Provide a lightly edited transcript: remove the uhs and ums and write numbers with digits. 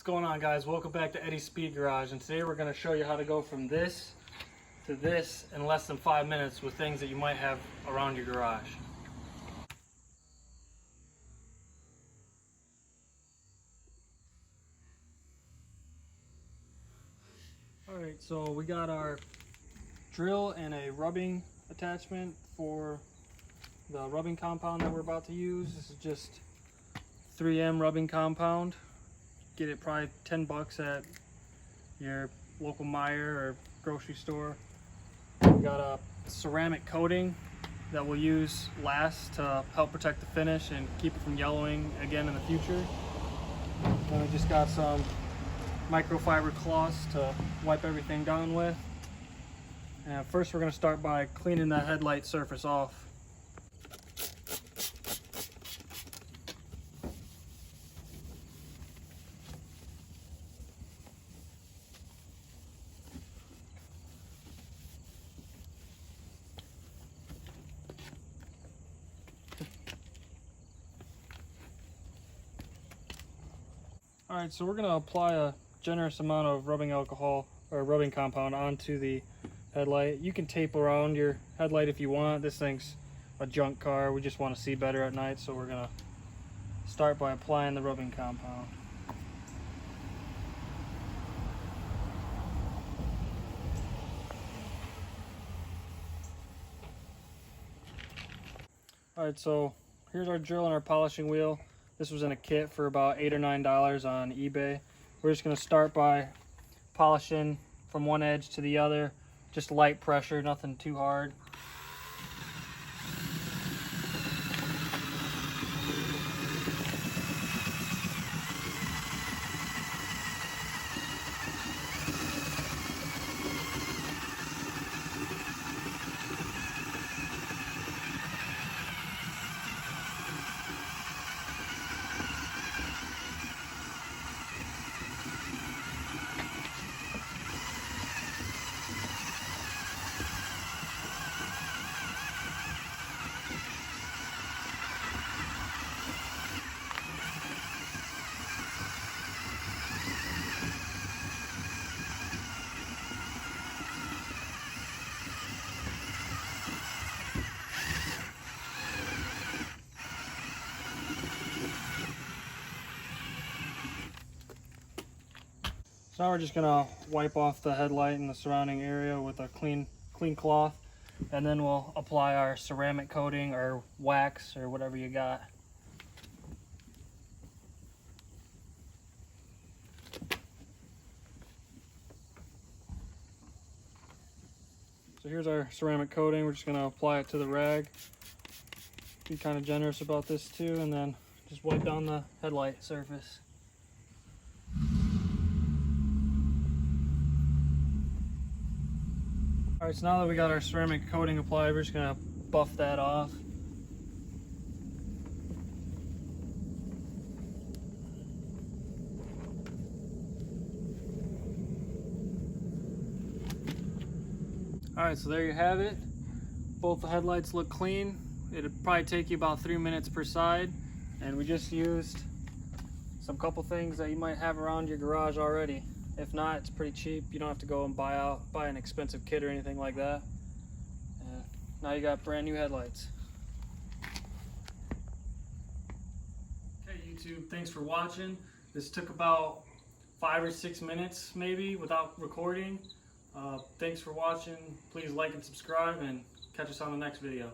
going on, guys? Welcome back to Eddie's Speed Garage, and today we're going to show you how to go from this to this in less than 5 minutes with things that you might have around your garage. Alright, so we got our drill and a rubbing attachment for the rubbing compound that we're about to use. This is just 3M rubbing compound. Get it probably 10 bucks at your local Meijer or grocery store. We got a ceramic coating that we'll use last to help protect the finish and keep it from yellowing again in the future. Then we just got some microfiber cloths to wipe everything down with. And first we're going to start by cleaning that headlight surface off. Alright, so we're going to apply a generous amount of rubbing alcohol or rubbing compound onto the headlight. You can tape around your headlight if you want. This thing's a junk car. We just want to see better at night, so we're going to start by applying the rubbing compound. Alright, so here's our drill and our polishing wheel. This was in a kit for about $8 or $9 on eBay. We're just going to start by polishing from one edge to the other. Just light pressure, nothing too hard. So now we're just gonna wipe off the headlight and the surrounding area with a clean cloth, and then we'll apply our ceramic coating or wax or whatever you got. So here's our ceramic coating. We're just gonna apply it to the rag. Be kind of generous about this too, and then just wipe down the headlight surface. Alright, so now that we got our ceramic coating applied, we're just going to buff that off. Alright, so there you have it. Both the headlights look clean. It'll probably take you about 3 minutes per side. And we just used some couple things that you might have around your garage already. If not, it's pretty cheap. You don't have to go and buy an expensive kit or anything like that. Now you got brand new headlights. Okay, YouTube, thanks for watching. This took about 5 or 6 minutes maybe without recording. Thanks for watching. Please like and subscribe and catch us on the next video.